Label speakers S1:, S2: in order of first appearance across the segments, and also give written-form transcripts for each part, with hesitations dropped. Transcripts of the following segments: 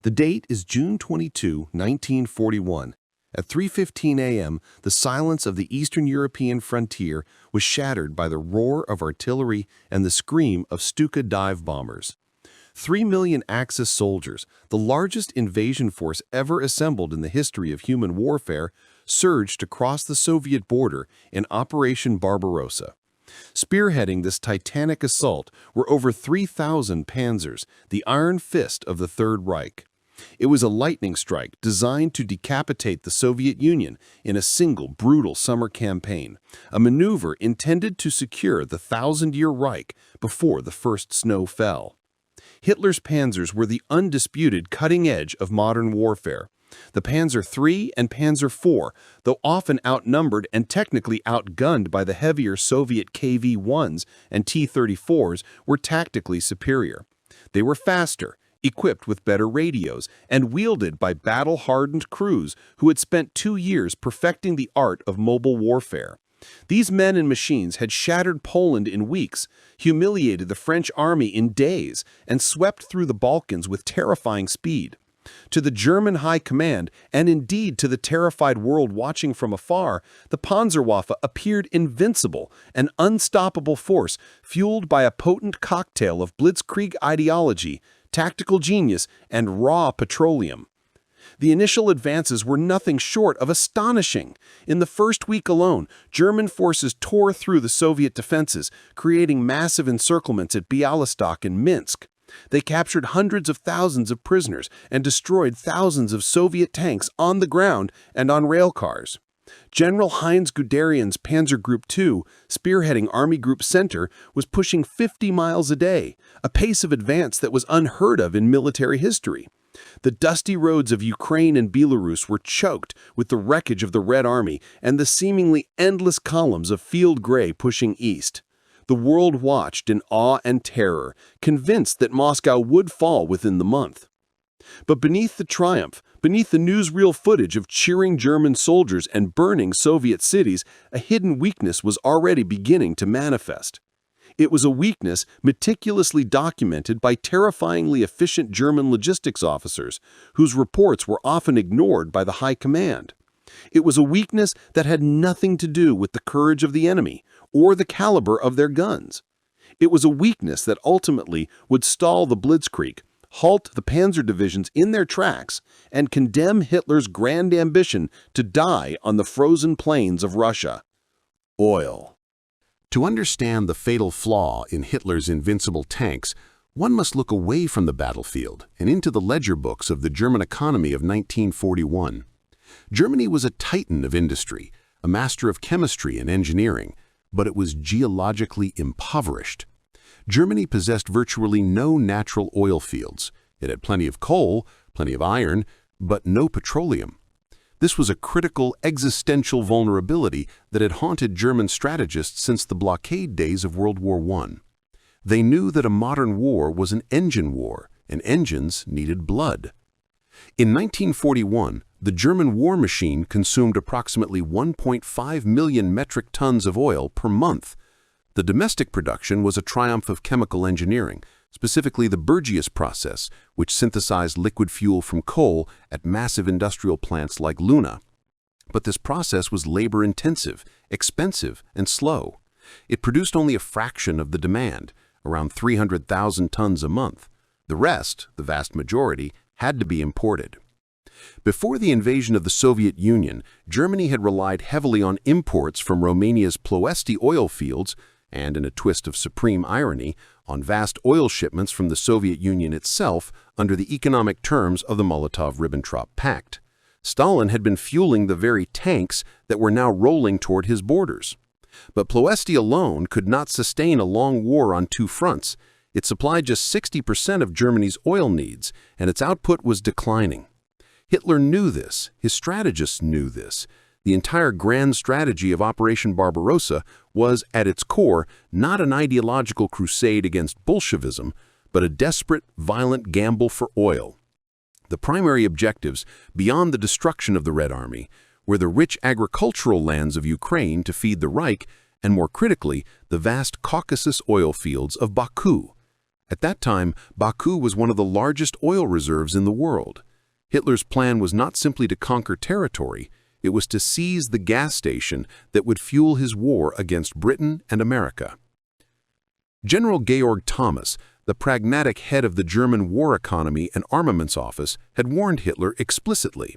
S1: The date is June 22, 1941. At 3:15 a.m., the silence of the Eastern European frontier was shattered by the roar of artillery and the scream of Stuka dive bombers. 3 million Axis soldiers, the largest invasion force ever assembled in the history of human warfare, surged across the Soviet border in Operation Barbarossa. Spearheading this titanic assault were over 3,000 panzers, the iron fist of the Third Reich. It was a lightning strike designed to decapitate the Soviet Union in a single brutal summer campaign, a maneuver intended to secure the thousand-year Reich before the first snow fell. Hitler's panzers were the undisputed cutting edge of modern warfare. The Panzer III and Panzer IV, though often outnumbered and technically outgunned by the heavier Soviet KV-1s and T-34s, were tactically superior. They were faster, equipped with better radios, and wielded by battle-hardened crews who had spent 2 years perfecting the art of mobile warfare. These men and machines had shattered Poland in weeks, humiliated the French army in days, and swept through the Balkans with terrifying speed. To the German High Command, and indeed to the terrified world watching from afar, the Panzerwaffe appeared invincible, an unstoppable force fueled by a potent cocktail of blitzkrieg ideology, tactical genius, and raw petroleum. The initial advances were nothing short of astonishing. In the first week alone, German forces tore through the Soviet defenses, creating massive encirclements at Bialystok and Minsk. They captured hundreds of thousands of prisoners and destroyed thousands of Soviet tanks on the ground and on rail cars. General Heinz Guderian's Panzer Group II, spearheading Army Group Center, was pushing 50 miles a day, a pace of advance that was unheard of in military history. The dusty roads of Ukraine and Belarus were choked with the wreckage of the Red Army and the seemingly endless columns of field gray pushing east. The world watched in awe and terror, convinced that Moscow would fall within the month. But beneath the triumph, beneath the newsreel footage of cheering German soldiers and burning Soviet cities, a hidden weakness was already beginning to manifest. It was a weakness meticulously documented by terrifyingly efficient German logistics officers, whose reports were often ignored by the high command. It was a weakness that had nothing to do with the courage of the enemy or the caliber of their guns. It was a weakness that ultimately would stall the blitzkrieg, halt the panzer divisions in their tracks, and condemn Hitler's grand ambition to die on the frozen plains of Russia. Oil.
S2: To understand the fatal flaw in Hitler's invincible tanks, one must look away from the battlefield and into the ledger books of the German economy of 1941. Germany was a titan of industry, a master of chemistry and engineering, but it was geologically impoverished. Germany possessed virtually no natural oil fields. It had plenty of coal, plenty of iron, but no petroleum. This was a critical existential vulnerability that had haunted German strategists since the blockade days of World War I. They knew that a modern war was an engine war, and engines needed blood. In 1941, the German war machine consumed approximately 1.5 million metric tons of oil per month. The domestic production was a triumph of chemical engineering, specifically the Burgess process, which synthesized liquid fuel from coal at massive industrial plants like Luna. But this process was labor-intensive, expensive, and slow. It produced only a fraction of the demand, around 300,000 tons a month. The rest, the vast majority, had to be imported. Before the invasion of the Soviet Union, Germany had relied heavily on imports from Romania's Ploiești oil fields and, in a twist of supreme irony, on vast oil shipments from the Soviet Union itself under the economic terms of the Molotov-Ribbentrop Pact. Stalin had been fueling the very tanks that were now rolling toward his borders. But Ploiești alone could not sustain a long war on two fronts. It supplied just 60% of Germany's oil needs, and its output was declining. Hitler knew this. His strategists knew this. The entire grand strategy of Operation Barbarossa was, at its core, not an ideological crusade against Bolshevism, but a desperate, violent gamble for oil. The primary objectives, beyond the destruction of the Red Army, were the rich agricultural lands of Ukraine to feed the Reich, and more critically, the vast Caucasus oil fields of Baku. At that time, Baku was one of the largest oil reserves in the world. Hitler's plan was not simply to conquer territory, it was to seize the gas station that would fuel his war against Britain and America. General Georg Thomas, the pragmatic head of the German War Economy and Armaments Office, had warned Hitler explicitly.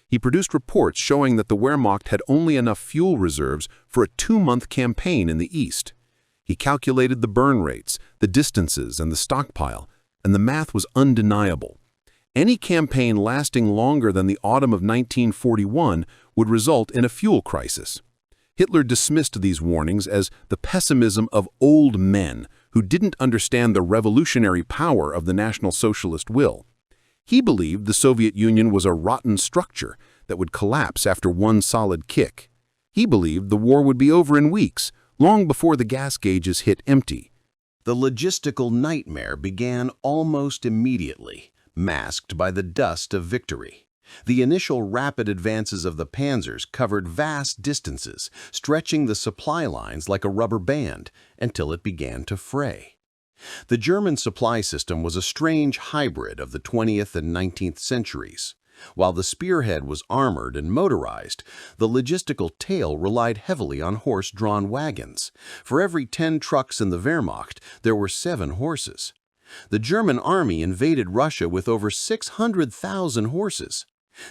S2: He produced reports showing that the Wehrmacht had only enough fuel reserves for a 2-month campaign in the east. He calculated the burn rates, the distances, and the stockpile, and the math was undeniable. Any campaign lasting longer than the autumn of 1941 would result in a fuel crisis. Hitler dismissed these warnings as the pessimism of old men who didn't understand the revolutionary power of the National Socialist will. He believed the Soviet Union was a rotten structure that would collapse after one solid kick. He believed the war would be over in weeks, long before the gas gauges hit empty.
S1: The logistical nightmare began almost immediately, masked by the dust of victory. The initial rapid advances of the panzers covered vast distances, stretching the supply lines like a rubber band until it began to fray. The German supply system was a strange hybrid of the 20th and 19th centuries. While the spearhead was armored and motorized, the logistical tail relied heavily on horse-drawn wagons. For every 10 trucks in the Wehrmacht, there were 7 horses. The German army invaded Russia with over 600,000 horses.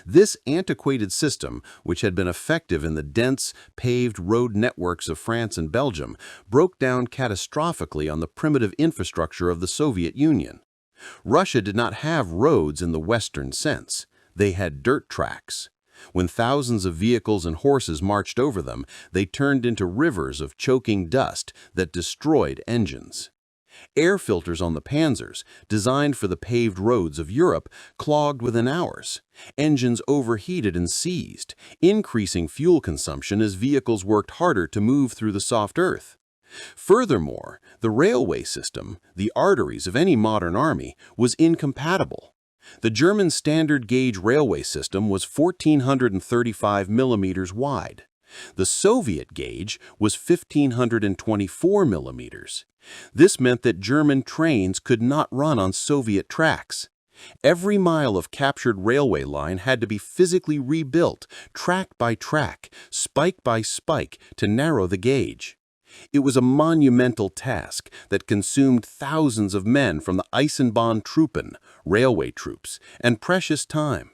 S1: This antiquated system, which had been effective in the dense, paved road networks of France and Belgium, broke down catastrophically on the primitive infrastructure of the Soviet Union. Russia did not have roads in the Western sense. They had dirt tracks. When thousands of vehicles and horses marched over them, they turned into rivers of choking dust that destroyed engines. Air filters on the panzers, designed for the paved roads of Europe, clogged within hours. Engines overheated and seized, increasing fuel consumption as vehicles worked harder to move through the soft earth. Furthermore, the railway system, the arteries of any modern army, was incompatible. The German standard gauge railway system was 1,435 millimeters wide. The Soviet gauge was 1,524 millimeters. This meant that German trains could not run on Soviet tracks. Every mile of captured railway line had to be physically rebuilt, track by track, spike by spike, to narrow the gauge. It was a monumental task that consumed thousands of men from the Eisenbahntruppen, railway troops, and precious time.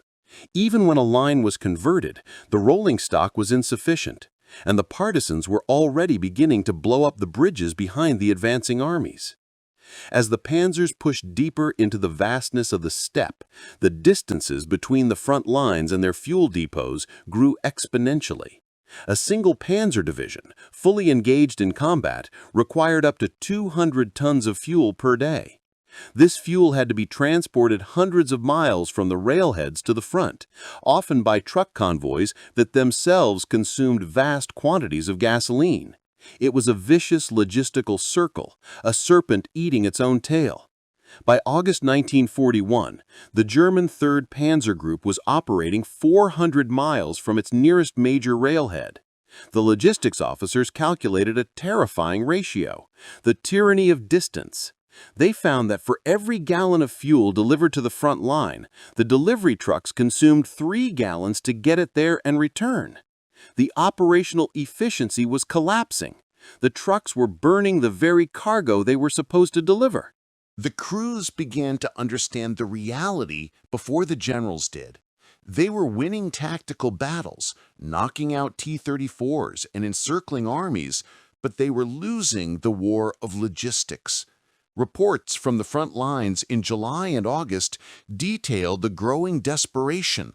S1: Even when a line was converted, the rolling stock was insufficient, and the partisans were already beginning to blow up the bridges behind the advancing armies. As the panzers pushed deeper into the vastness of the steppe, the distances between the front lines and their fuel depots grew exponentially. A single panzer division, fully engaged in combat, required up to 200 tons of fuel per day. This fuel had to be transported hundreds of miles from the railheads to the front, often by truck convoys that themselves consumed vast quantities of gasoline. It was a vicious logistical circle, a serpent eating its own tail. By August 1941, the German 3rd Panzer Group was operating 400 miles from its nearest major railhead. The logistics officers calculated a terrifying ratio, the tyranny of distance. They found that for every gallon of fuel delivered to the front line, the delivery trucks consumed 3 gallons to get it there and return. The operational efficiency was collapsing. The trucks were burning the very cargo they were supposed to deliver.
S3: The crews began to understand the reality before the generals did. They were winning tactical battles, knocking out T-34s and encircling armies, but they were losing the war of logistics. Reports from the front lines in July and August detailed the growing desperation.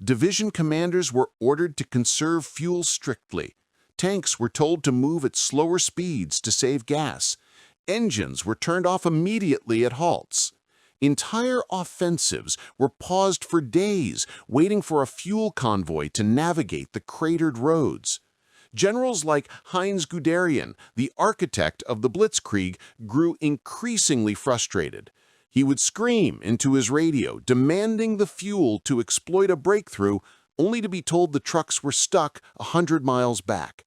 S3: Division commanders were ordered to conserve fuel strictly. Tanks were told to move at slower speeds to save gas. Engines were turned off immediately at halts. Entire offensives were paused for days, waiting for a fuel convoy to navigate the cratered roads. Generals like Heinz Guderian, the architect of the Blitzkrieg, grew increasingly frustrated. He would scream into his radio, demanding the fuel to exploit a breakthrough, only to be told the trucks were stuck 100 miles back.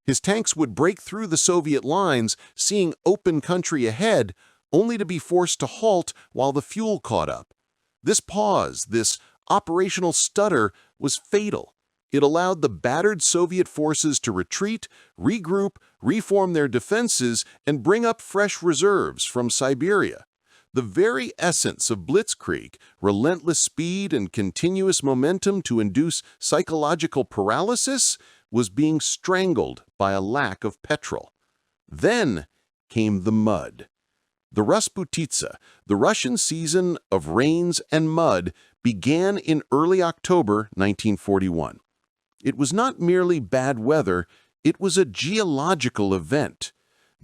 S3: His tanks would break through the Soviet lines, seeing open country ahead, only to be forced to halt while the fuel caught up. This pause, this operational stutter, was fatal. It allowed the battered Soviet forces to retreat, regroup, reform their defenses, and bring up fresh reserves from Siberia. The very essence of blitzkrieg, relentless speed and continuous momentum to induce psychological paralysis, was being strangled by a lack of petrol. Then came the mud. The Rasputitsa, the Russian season of rains and mud, began in early October 1941. It was not merely bad weather, it was a geological event.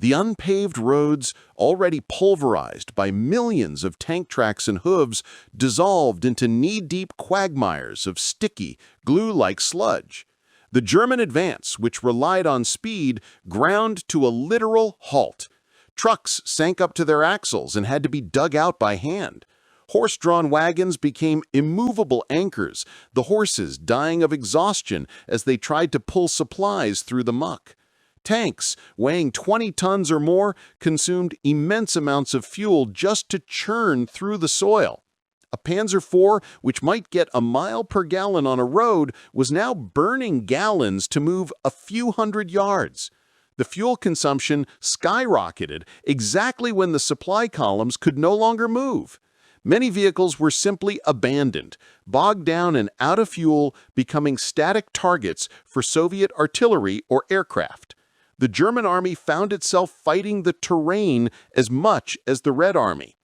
S3: The unpaved roads, already pulverized by millions of tank tracks and hooves, dissolved into knee-deep quagmires of sticky, glue-like sludge. The German advance, which relied on speed, ground to a literal halt. Trucks sank up to their axles and had to be dug out by hand. Horse-drawn wagons became immovable anchors, the horses dying of exhaustion as they tried to pull supplies through the muck. Tanks, weighing 20 tons or more, consumed immense amounts of fuel just to churn through the soil. A Panzer IV, which might get a mile per gallon on a road, was now burning gallons to move a few hundred yards. The fuel consumption skyrocketed exactly when the supply columns could no longer move. Many vehicles were simply abandoned, bogged down and out of fuel, becoming static targets for Soviet artillery or aircraft. The German army found itself fighting the terrain as much as the Red Army.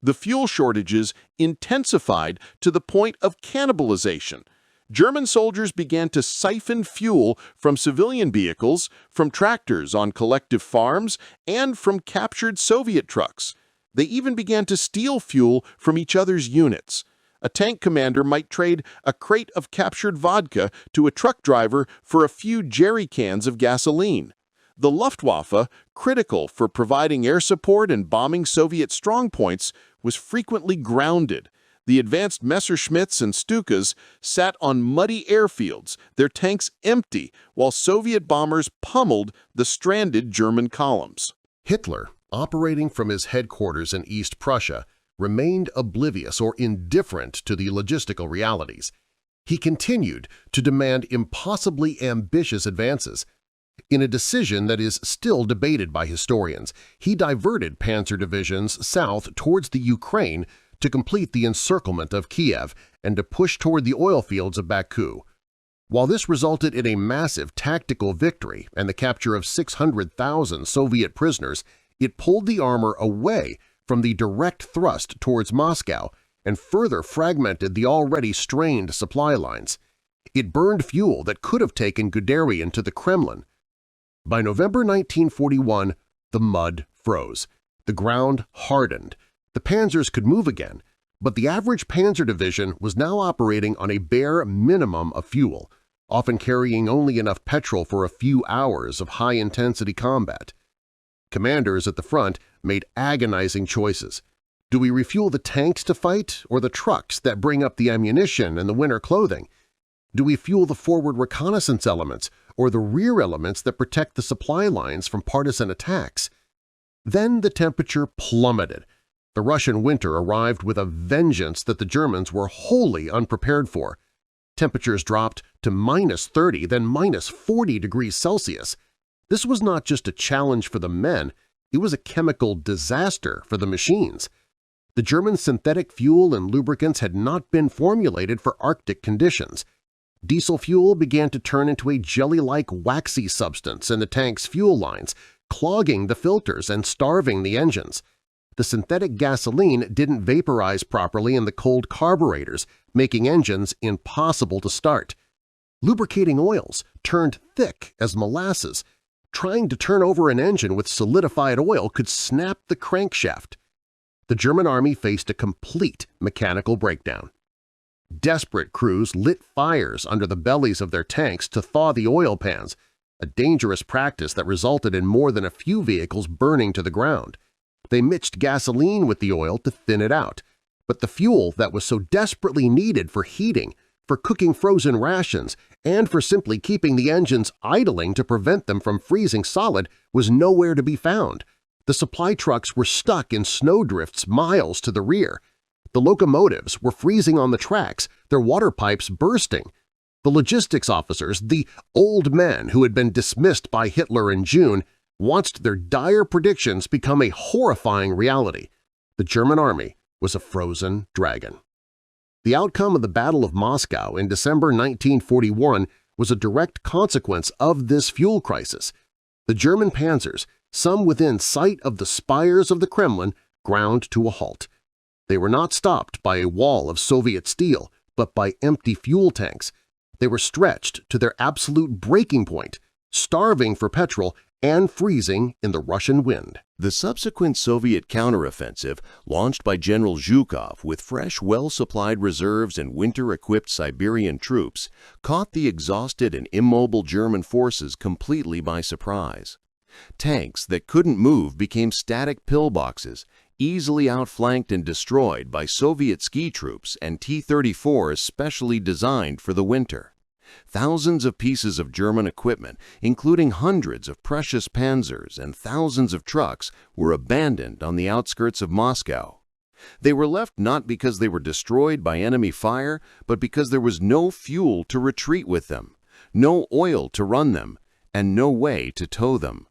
S3: The fuel shortages intensified to the point of cannibalization. German soldiers began to siphon fuel from civilian vehicles, from tractors on collective farms, and from captured Soviet trucks. They even began to steal fuel from each other's units. A tank commander might trade a crate of captured vodka to a truck driver for a few jerry cans of gasoline. The Luftwaffe, critical for providing air support and bombing Soviet strongpoints, was frequently grounded. The advanced Messerschmitts and Stukas sat on muddy airfields, their tanks empty, while Soviet bombers pummeled the stranded German columns.
S2: Hitler, operating from his headquarters in East Prussia, remained oblivious or indifferent to the logistical realities. He continued to demand impossibly ambitious advances. In a decision that is still debated by historians, he diverted panzer divisions south towards the Ukraine to complete the encirclement of Kiev and to push toward the oil fields of Baku. While this resulted in a massive tactical victory and the capture of 600,000 Soviet prisoners, it pulled the armor away from the direct thrust towards Moscow and further fragmented the already strained supply lines. It burned fuel that could have taken Guderian to the Kremlin. By November 1941, the mud froze. The ground hardened. The panzers could move again, but the average panzer division was now operating on a bare minimum of fuel, often carrying only enough petrol for a few hours of high-intensity combat. Commanders at the front made agonizing choices. Do we refuel the tanks to fight or the trucks that bring up the ammunition and the winter clothing? Do we fuel the forward reconnaissance elements or the rear elements that protect the supply lines from partisan attacks? Then the temperature plummeted. The Russian winter arrived with a vengeance that the Germans were wholly unprepared for. Temperatures dropped to -30, then -40 degrees Celsius. This was not just a challenge for the men, it was a chemical disaster for the machines. The German synthetic fuel and lubricants had not been formulated for Arctic conditions. Diesel fuel began to turn into a jelly-like waxy substance in the tank's fuel lines, clogging the filters and starving the engines. The synthetic gasoline didn't vaporize properly in the cold carburetors, making engines impossible to start. Lubricating oils turned thick as molasses. Trying to turn over an engine with solidified oil could snap the crankshaft. The German army faced a complete mechanical breakdown. Desperate crews lit fires under the bellies of their tanks to thaw the oil pans, a dangerous practice that resulted in more than a few vehicles burning to the ground. They mixed gasoline with the oil to thin it out, but the fuel that was so desperately needed for heating, for cooking frozen rations, and for simply keeping the engines idling to prevent them from freezing solid was nowhere to be found. The supply trucks were stuck in snowdrifts miles to the rear. The locomotives were freezing on the tracks, their water pipes bursting. The logistics officers, the old men who had been dismissed by Hitler in June, watched their dire predictions become a horrifying reality. The German army was a frozen dragon. The outcome of the Battle of Moscow in December 1941 was a direct consequence of this fuel crisis. The German panzers, some within sight of the spires of the Kremlin, ground to a halt. They were not stopped by a wall of Soviet steel, but by empty fuel tanks. They were stretched to their absolute breaking point, starving for petrol and freezing in the Russian wind.
S1: The subsequent Soviet counteroffensive, launched by General Zhukov with fresh, well-supplied reserves and winter-equipped Siberian troops, caught the exhausted and immobile German forces completely by surprise. Tanks that couldn't move became static pillboxes, easily outflanked and destroyed by Soviet ski troops and T-34s specially designed for the winter. Thousands of pieces of German equipment, including hundreds of precious panzers and thousands of trucks, were abandoned on the outskirts of Moscow. They were left not because they were destroyed by enemy fire, but because there was no fuel to retreat with them, no oil to run them, and no way to tow them.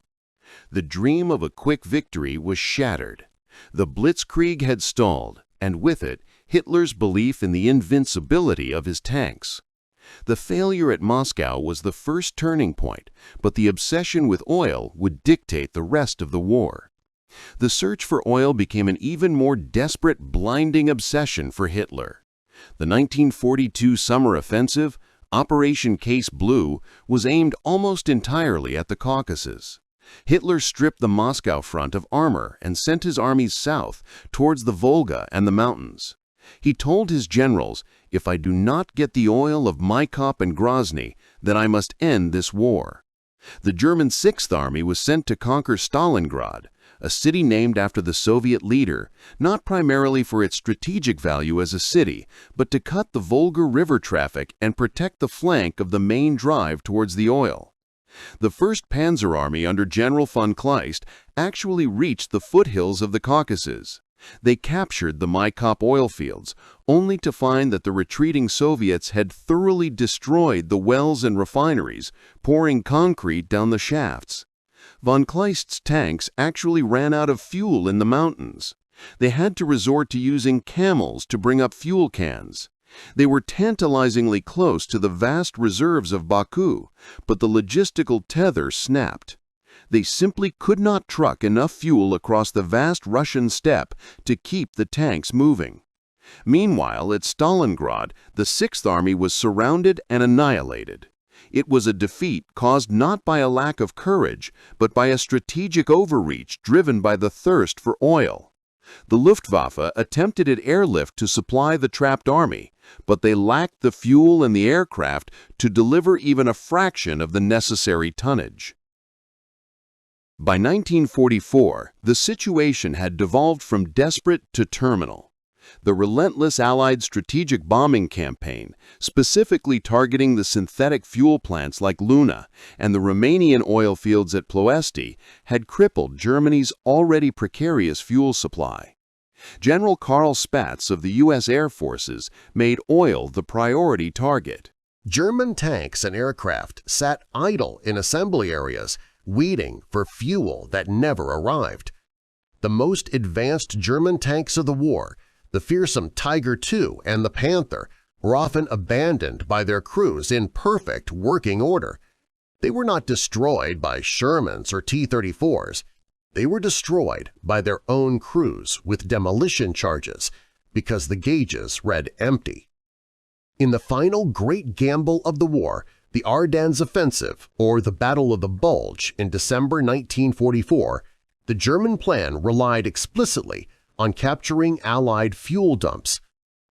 S1: The dream of a quick victory was shattered. The Blitzkrieg had stalled, and with it, Hitler's belief in the invincibility of his tanks. The failure at Moscow was the first turning point, but the obsession with oil would dictate the rest of the war. The search for oil became an even more desperate, blinding obsession for Hitler. The 1942 summer offensive, Operation Case Blue, was aimed almost entirely at the Caucasus. Hitler stripped the Moscow front of armor and sent his armies south towards the Volga and the mountains. He told his generals, "If I do not get the oil of Maikop and Grozny, then I must end this war." The German Sixth Army was sent to conquer Stalingrad, a city named after the Soviet leader, not primarily for its strategic value as a city, but to cut the Volga River traffic and protect the flank of the main drive towards the oil. The 1st Panzer Army under General von Kleist actually reached the foothills of the Caucasus. They captured the Maikop oil fields, only to find that the retreating Soviets had thoroughly destroyed the wells and refineries, pouring concrete down the shafts. Von Kleist's tanks actually ran out of fuel in the mountains. They had to resort to using camels to bring up fuel cans. They were tantalizingly close to the vast reserves of Baku, but the logistical tether snapped. They simply could not truck enough fuel across the vast Russian steppe to keep the tanks moving. Meanwhile, at Stalingrad, the Sixth Army was surrounded and annihilated. It was a defeat caused not by a lack of courage, but by a strategic overreach driven by the thirst for oil. The Luftwaffe attempted at airlift to supply the trapped army, but they lacked the fuel and the aircraft to deliver even a fraction of the necessary tonnage. By 1944, the situation had devolved from desperate to terminal. The relentless Allied strategic bombing campaign, specifically targeting the synthetic fuel plants like Luna and the Romanian oil fields at Ploesti, had crippled Germany's already precarious fuel supply. General Karl Spaatz of the U.S. Air Forces made oil the priority target.
S2: German tanks and aircraft sat idle in assembly areas, waiting for fuel that never arrived. The most advanced German tanks of the war, the fearsome Tiger II and the Panther, were often abandoned by their crews in perfect working order. They were not destroyed by Shermans or T-34s. They were destroyed by their own crews with demolition charges because the gauges read empty. In the final great gamble of the war, the Ardennes Offensive, or the Battle of the Bulge in December 1944, the German plan relied explicitly on capturing Allied fuel dumps.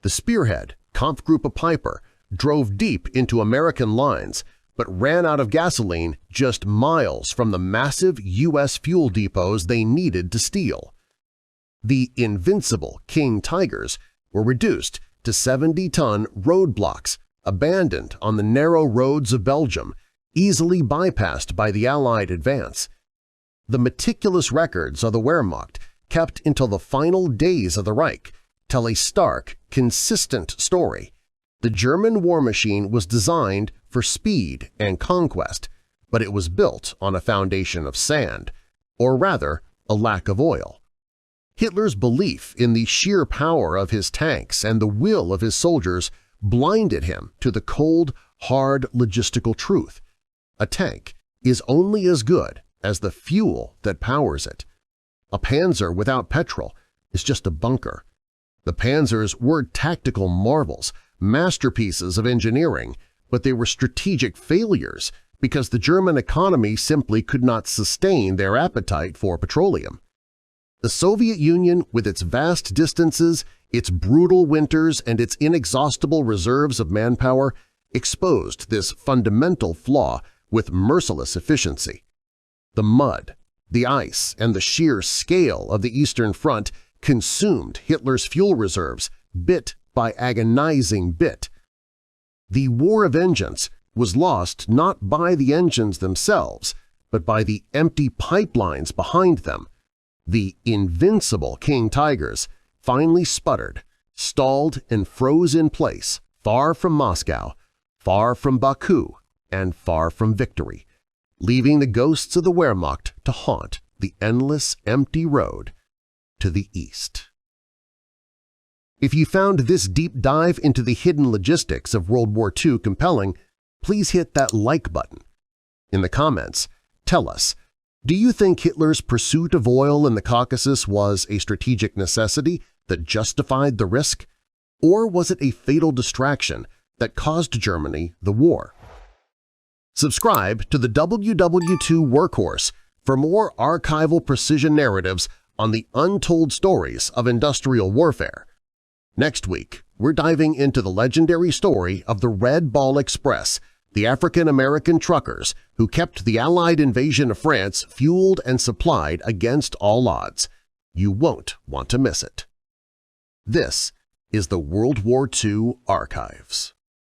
S2: The spearhead, Kampfgruppe Peiper, drove deep into American lines but ran out of gasoline just miles from the massive U.S. fuel depots they needed to steal. The Invincible King Tigers were reduced to 70-ton roadblocks abandoned on the narrow roads of Belgium, easily bypassed by the Allied advance.
S4: The meticulous records of the Wehrmacht, kept until the final days of the Reich, tell a stark, consistent story. The German war machine was designed for speed and conquest, but it was built on a foundation of sand, or rather, a lack of oil. Hitler's belief in the sheer power of his tanks and the will of his soldiers blinded him to the cold, hard logistical truth. A tank is only as good as the fuel that powers it. A panzer without petrol is just a bunker. The panzers were tactical marvels, masterpieces of engineering, but they were strategic failures because the German economy simply could not sustain their appetite for petroleum. The Soviet Union, with its vast distances, its brutal winters, and its inexhaustible reserves of manpower, exposed this fundamental flaw with merciless efficiency. The mud, the ice, and the sheer scale of the Eastern Front consumed Hitler's fuel reserves bit by agonizing bit. The War of Vengeance was lost not by the engines themselves, but by the empty pipelines behind them. The Invincible King Tigers finally sputtered, stalled, and froze in place, far from Moscow, far from Baku, and far from victory, leaving the ghosts of the Wehrmacht to haunt the endless empty road to the east. If you found this deep dive into the hidden logistics of World War II compelling, please hit that like button. In the comments, tell us, do you think Hitler's pursuit of oil in the Caucasus was a strategic necessity that justified the risk? Or was it a fatal distraction that caused Germany the war? Subscribe to the WW2 Workhorse for more archival precision narratives on the untold stories of industrial warfare. Next week, we're diving into the legendary story of the Red Ball Express, the African-American truckers who kept the Allied invasion of France fueled and supplied against all odds. You won't want to miss it. This is the World War II Archives.